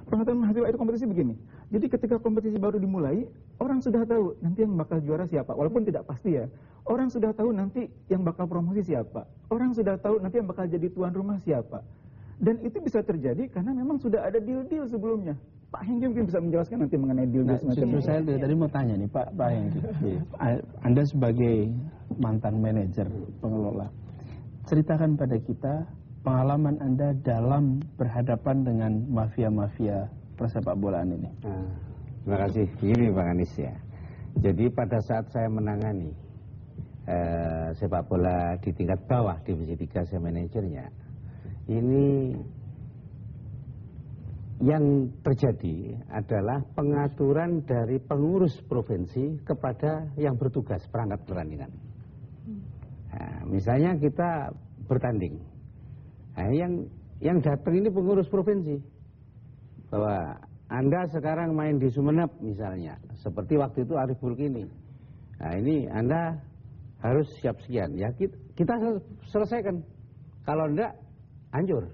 pengetahuan mahasiswa itu kompetisi begini. Jadi ketika kompetisi baru dimulai, orang sudah tahu nanti yang bakal juara siapa. Walaupun tidak pasti ya. Orang sudah tahu nanti yang bakal promosi siapa. Orang sudah tahu nanti yang bakal jadi tuan rumah siapa. Dan itu bisa terjadi karena memang sudah ada deal-deal sebelumnya. Pak Hengki mungkin bisa menjelaskan nanti mengenai deal-deal semacam Justru ini. saya dari tadi mau tanya nih Pak Hengki. Anda sebagai mantan manajer pengelola, ceritakan pada kita pengalaman Anda dalam berhadapan dengan mafia-mafia persepak bolaan ini. Terima kasih. Begini Bang Anis ya. Jadi pada saat saya menangani sepak bola di tingkat bawah divisi 3 saya manajernya, ini yang terjadi adalah pengaturan dari pengurus provinsi kepada yang bertugas perangkat pertandingan. Nah, misalnya kita bertanding, nah, yang datang ini pengurus provinsi, bahwa Anda sekarang main di Sumeneb misalnya, seperti waktu itu Arif Burkini. Nah ini Anda harus siap sekian, ya kita selesaikan. Kalau enggak, hancur.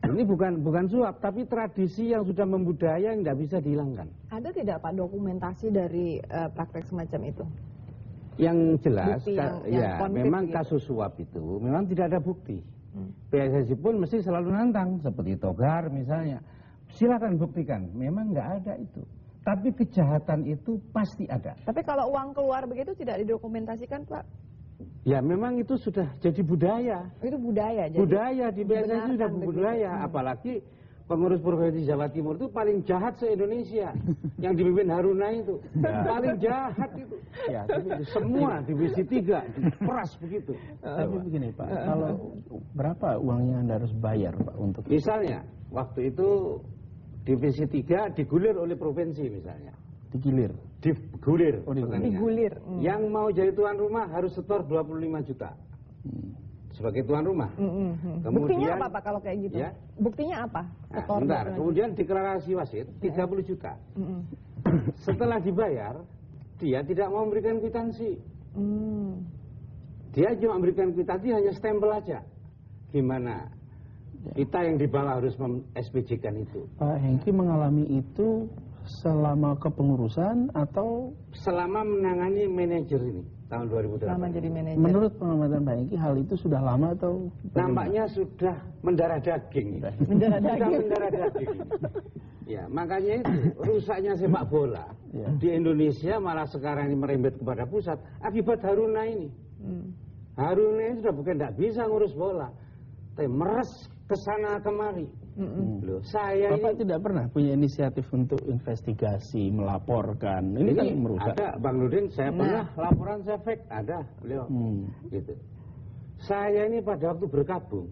Ini bukan suap, tapi tradisi yang sudah membudaya yang tidak bisa dihilangkan. Ada tidak Pak dokumentasi dari praktek semacam itu? Yang jelas, yang memang gitu. kasus suap itu memang tidak ada bukti. PSSI pun mesti selalu nantang, seperti Togar misalnya. Silakan buktikan, memang nggak ada itu. Tapi kejahatan itu pasti ada. Tapi kalau uang keluar begitu tidak didokumentasikan Pak? Ya memang itu sudah jadi budaya. Itu budaya. Jadi budaya di PSSI sudah budaya. Apalagi pengurus Provinsi Jawa Timur itu paling jahat se-Indonesia. Yang dipimpin Haruna itu. Paling jahat itu. Ya, semua divisi 3 diperas begitu. Tapi begini Pak, kalau berapa uangnya Anda harus bayar Pak untuk misalnya, waktu itu divisi 3 digulir oleh provinsi misalnya. Digulir? Digulir. Digulir. Yang mau jadi tuan rumah harus setor 25 juta. Sebagai tuan rumah. Kemudian, buktinya apa Pak kalau kayak gitu? Ya? Buktinya apa? Setor bentar, kemudian deklarasi wasit 30 juta. Setelah dibayar, dia tidak mau memberikan kwitansi. Dia cuma memberikan kwitansi, hanya stempel aja. Gimana? Kita yang di bawah harus mem-SPJ-kan itu. Pak Hengki mengalami itu selama kepengurusan atau selama menangani manajer ini tahun 2008. Selama jadi manajer. Menurut pengamatan Pak Hengki hal itu sudah lama atau nampaknya sudah mendarah daging. Mendarah daging. Mendarah daging. Ya, makanya itu rusaknya sepak bola di Indonesia malah sekarang ini merembet kepada pusat akibat Haruna ini. Haruna ini sudah bukan tidak bisa ngurus bola, tapi meres kesana kemari. Loh, Bapak tidak pernah punya inisiatif untuk investigasi, melaporkan. Ini kan merusak. Ada, Bang Nurdin, saya pernah laporan saya fake, ada beliau. Gitu. Saya ini pada waktu bergabung,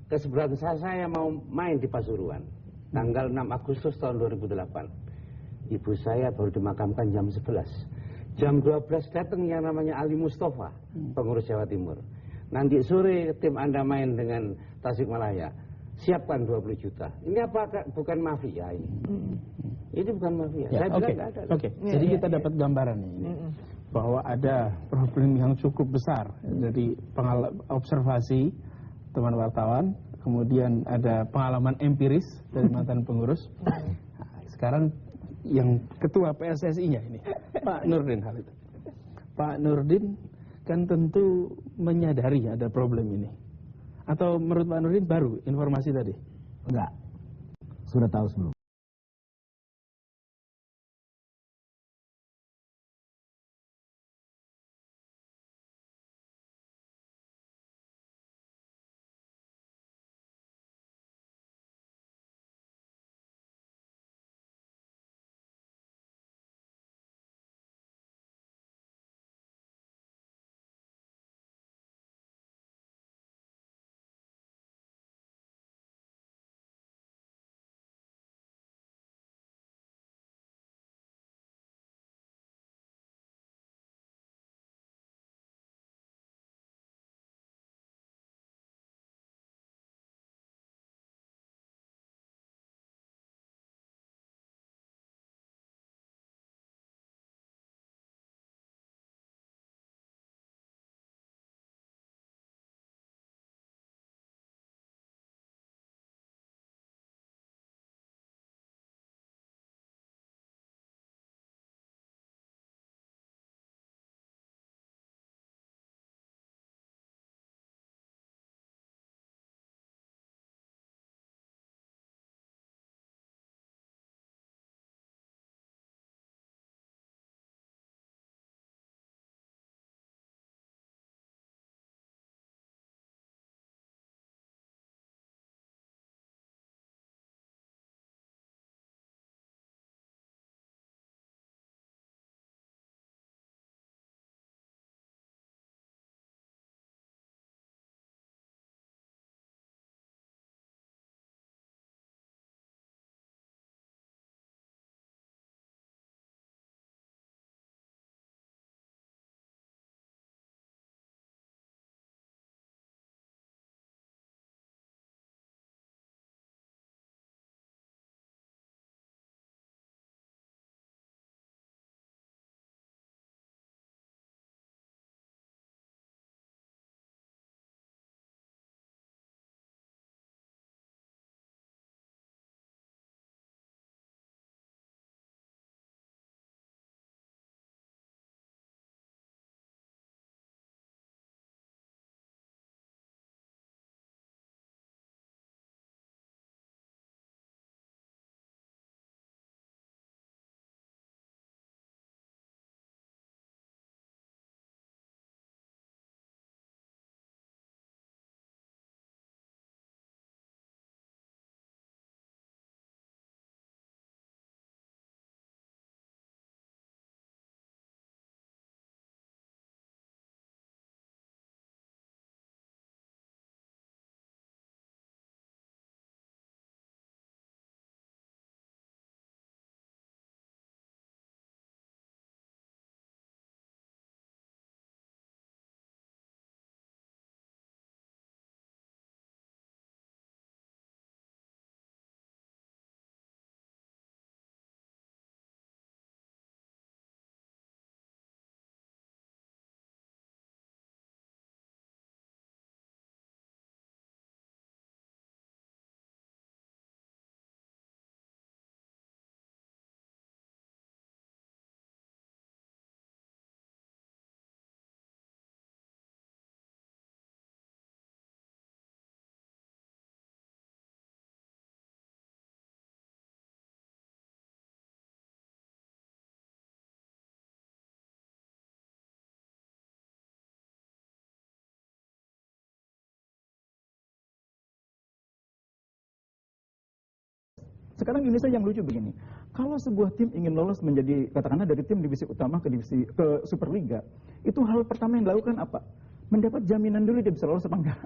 keseberatan saya mau main di Pasuruan, tanggal 6 Agustus tahun 2008. Ibu saya baru dimakamkan jam 11. Jam 12 datang yang namanya Ali Mustafa, pengurus Jawa Timur. Nanti sore tim Anda main dengan Tasikmalaya. Siapkan 20 juta. Ini apa bukan mafia ini? Ini bukan mafia. Ya, saya bilang nggak ada. Jadi kita dapat gambaran ini bahwa ada problem yang cukup besar dari observasi teman wartawan, kemudian ada pengalaman empiris dari mantan pengurus. Sekarang yang ketua PSSI-nya ini, Pak Nurdin Halid. Pak Nurdin kan tentu menyadari ada problem ini. Atau menurut Pak Nurdin baru informasi tadi? Enggak, sudah tahu sebelum. Sekarang di Indonesia yang lucu begini, kalau sebuah tim ingin lolos menjadi katakanlah dari tim divisi utama ke Superliga, itu hal pertama yang dilakukan apa? Mendapat jaminan dulu dia bisa lolos apa enggak.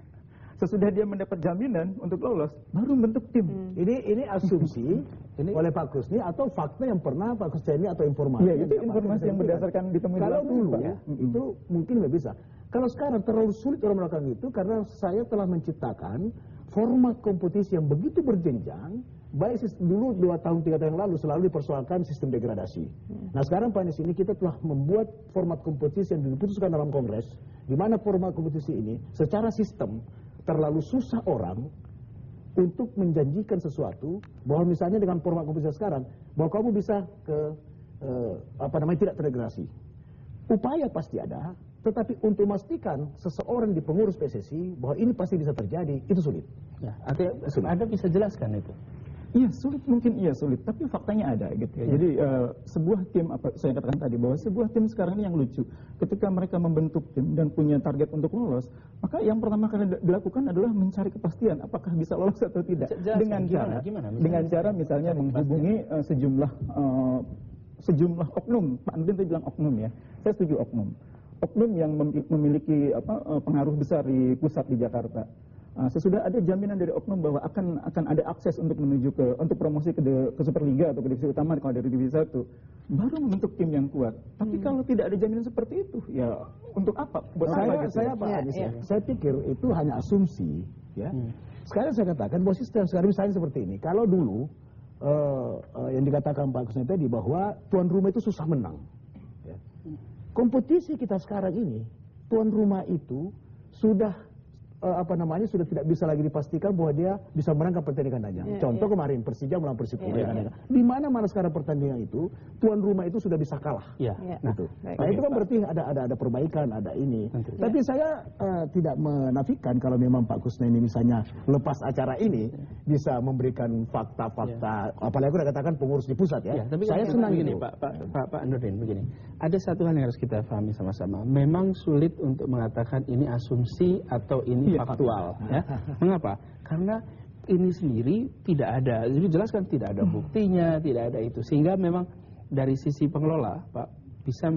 Sesudah dia mendapat jaminan untuk lolos, baru membentuk tim. Ini asumsi oleh Pak Kusni atau fakta yang pernah Pak Kusni atau informasi? Ya, itu informasi yang berdasarkan ditemui. Kalau dulu ya, itu mungkin nggak bisa. Kalau sekarang terlalu sulit orang melakukan itu karena saya telah menciptakan format kompetisi yang begitu berjenjang. Baik dulu 2 tahun 3 tahun yang lalu selalu dipersoalkan sistem degradasi. Nah sekarang Pak Anies ini kita telah membuat format kompetisi yang diputuskan dalam Kongres, di mana format kompetisi ini secara sistem terlalu susah orang untuk menjanjikan sesuatu bahwa misalnya dengan format kompetisi sekarang bahwa kamu bisa ke tidak terdegradasi. Upaya pasti ada, tetapi untuk memastikan seseorang di pengurus PSSI bahwa ini pasti bisa terjadi itu sulit. Ya, Anda bisa jelaskan itu? Iya sulit, mungkin iya sulit, tapi faktanya ada gitu ya. Jadi sebuah tim, apa saya katakan tadi bahwa sebuah tim sekarang ini yang lucu, ketika mereka membentuk tim dan punya target untuk lolos, maka yang pertama kali dilakukan adalah mencari kepastian apakah bisa lolos atau tidak. Dengan cara misalnya menghubungi sejumlah oknum. Pak Nurdin tadi bilang oknum ya, saya setuju oknum yang memiliki pengaruh besar di pusat di Jakarta. Sesudah ada jaminan dari oknum bahwa akan ada akses untuk menuju untuk promosi ke Superliga atau ke divisi utama kalau dari divisi 1, baru membentuk tim yang kuat. Tapi kalau tidak ada jaminan seperti itu, ya untuk apa? Saya pikir itu hanya asumsi, ya. Sekarang saya katakan bahwa sistem sekarang misalnya seperti ini. Kalau dulu yang dikatakan Pak Kusni tadi bahwa tuan rumah itu susah menang. Ya. Kompetisi kita sekarang ini, tuan rumah itu sudah sudah tidak bisa lagi dipastikan bahwa dia bisa menangkan pertandingan aja. Contoh kemarin Persija melawan Persipura. Di mana sekarang pertandingan itu tuan rumah itu sudah bisa kalah. Gitu. Nah itu kan berarti ada perbaikan, ada ini. Tapi saya tidak menafikan kalau memang Pak Kusni ini misalnya lepas acara ini bisa memberikan fakta-fakta. Apalagi aku udah katakan pengurus di pusat ya. Tapi saya senang begini Pak Nurdin begini. Ada satu hal yang harus kita pahami sama-sama. Memang sulit untuk mengatakan ini asumsi atau ini faktual, ya. Mengapa? Karena ini sendiri tidak ada, jadi jelaskan tidak ada buktinya, tidak ada itu, sehingga memang dari sisi pengelola, Pak, bisa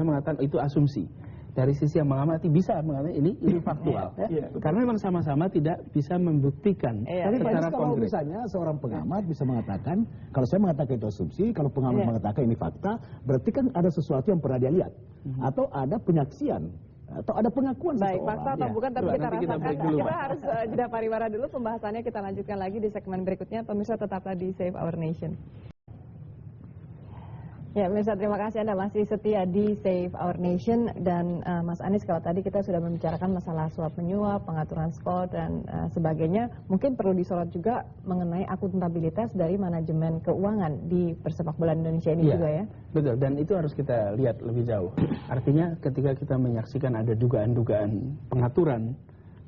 mengatakan itu asumsi. Dari sisi yang mengamati bisa mengatakan ini faktual, ya. Karena memang sama-sama tidak bisa membuktikan secara kalau konkret. Misalnya seorang pengamat bisa mengatakan, kalau saya mengatakan itu asumsi, kalau pengamat mengatakan ini fakta, berarti kan ada sesuatu yang pernah dia lihat, atau ada penyaksian. Atau ada pengakuan baik, seseorang. fakta atau bukan, tapi kita rasakan. Kita harus jeda pariwara dulu, pembahasannya kita lanjutkan lagi di segmen berikutnya. Pemirsa tetaplah di Save Our Nation. Ya, pemirsa, terima kasih Anda masih setia di Save Our Nation. Dan Mas Anies, kalau tadi kita sudah membicarakan masalah suap menyuap, pengaturan skor dan sebagainya, mungkin perlu disorot juga mengenai akuntabilitas dari manajemen keuangan di persepakbolaan Indonesia ini juga ya. Betul, dan itu harus kita lihat lebih jauh. Artinya ketika kita menyaksikan ada dugaan-dugaan pengaturan,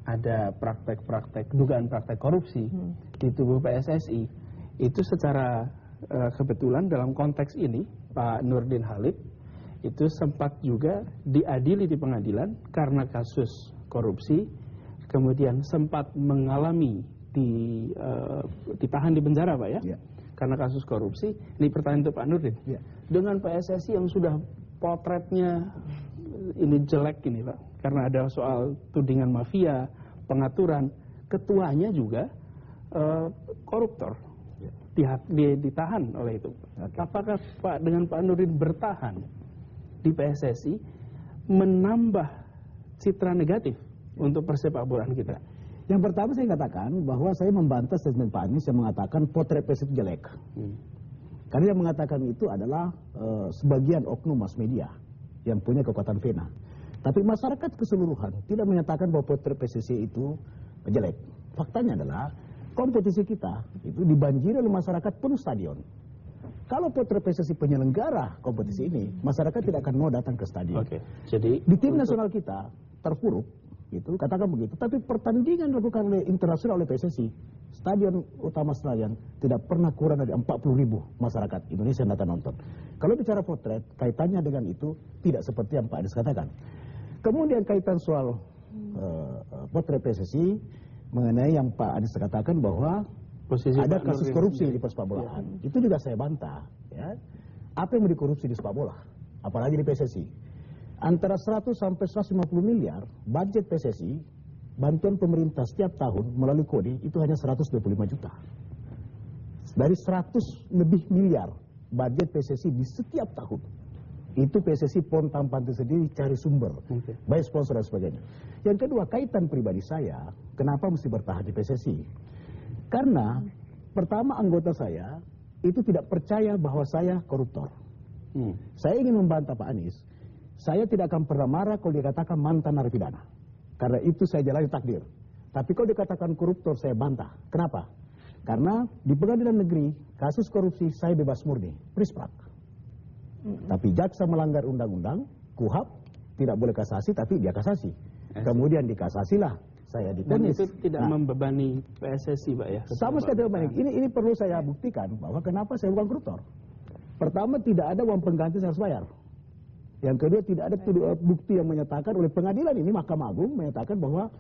ada praktek-praktek, dugaan praktek korupsi di tubuh PSSI, itu secara kebetulan dalam konteks ini Pak Nurdin Halid itu sempat juga diadili di pengadilan karena kasus korupsi, kemudian sempat mengalami ditahan di penjara Pak ya, karena kasus korupsi. Ini pertanyaan untuk Pak Nurdin. Dengan PSSI yang sudah potretnya ini jelek ini Pak, karena ada soal tudingan mafia, pengaturan, ketuanya juga koruptor. Ditahan oleh itu. Apakah dengan Pak Nurdin bertahan di PSSI menambah citra negatif untuk persepakbolaan kita? Yang pertama saya katakan bahwa saya membantah statement Pak Anies yang mengatakan potret PSSI jelek. Karena yang mengatakan itu adalah sebagian oknum mass media yang punya kekuatan vena. Tapi masyarakat keseluruhan tidak menyatakan bahwa potret PSSI itu jelek. Faktanya adalah kompetisi kita itu dibanjiri oleh masyarakat penuh stadion. Kalau potret PSSI penyelenggara kompetisi ini, masyarakat tidak akan mau datang ke stadion. Jadi di tim nasional kita terpuruk, gitu, katakan begitu. Tapi pertandingan dilakukan oleh internasional oleh PSSI, stadion utama Senayan tidak pernah kurang dari 40.000 masyarakat Indonesia yang datang nonton. Kalau bicara potret, kaitannya dengan itu tidak seperti yang Pak Anies katakan. Kemudian kaitan soal potret PSSI mengenai yang Pak Anies katakan bahwa ada kasus korupsi di persepak bolaan. Itu juga saya bantah. Ya. Apa yang mau dikorupsi di sepak bola? Apalagi di PSSI. Antara 100 sampai 150 miliar budget PSSI, bantuan pemerintah setiap tahun melalui KODI itu hanya 125 juta. Dari 100 lebih miliar budget PSSI di setiap tahun. Itu PSSI pontang-panting sendiri cari sumber, baik sponsor dan sebagainya. Yang kedua, kaitan pribadi saya, kenapa mesti bertahan di PSSI? Karena pertama anggota saya itu tidak percaya bahwa saya koruptor. Saya ingin membantah Pak Anies, saya tidak akan pernah marah kalau dikatakan mantan narapidana. Karena itu saya jalani takdir. Tapi kalau dikatakan koruptor saya bantah. Kenapa? Karena di pengadilan negeri kasus korupsi saya bebas murni, prisprak. Tapi jaksa melanggar undang-undang, KUHAP, tidak boleh kasasi, tapi dia kasasi. Kemudian dikasasilah saya diponis. Dan itu tidak membebani PSSI, Pak ya? Sama sekali tidak membebani. Ini perlu saya buktikan bahwa kenapa saya bukan koruptor. Pertama, tidak ada uang pengganti saya harus bayar. Yang kedua, tidak ada bukti yang menyatakan oleh pengadilan ini, Mahkamah Agung menyatakan bahwa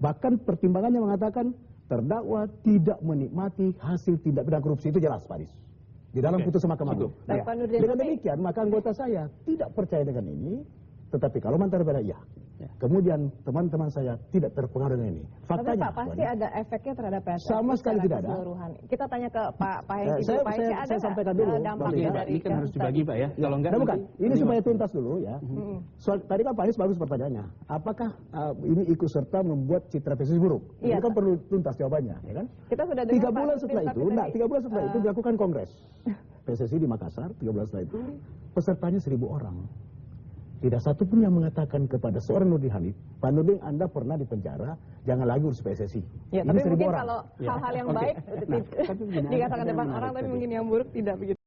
bahkan pertimbangannya mengatakan terdakwa tidak menikmati hasil tindak pidana korupsi. Itu jelas, Pak Anies. Di dalam putusan Mahkamah Agung. Nah, dengan demikian, maka anggota saya tidak percaya dengan ini, tetapi kalau mantan narapidana iya. Kemudian teman-teman saya tidak terpengaruh dengan ini. Faktanya, tapi Pak, pasti ada efeknya terhadap PSSI. Sama sekali tidak ada. Kita tanya ke Pak Hengki. Saya sampaikan dulu. Dampaknya dari ini kan harus dibagi, Pak ya. Kalau enggak, bukan. Ini supaya tuntas dulu ya. Soal tadi kan Pak Anies bagus pertanyaannya. Apakah ini ikut serta membuat citra PSSI buruk? Ini kan perlu tuntas jawabannya, ya kan? Kita sudah dengar 3 bulan setelah itu, 3 bulan setelah itu dilakukan kongres PSSI di Makassar. 3 bulan setelah itu pesertanya 1.000 orang. Tidak satu pun yang mengatakan kepada seorang Nurdin Halid, Pak Nurdin Anda pernah dipenjara, jangan lagi urus PSSI. Ya, tapi mungkin kalau hal-hal yang baik dikatakan depan orang, tapi mungkin yang buruk tidak begitu.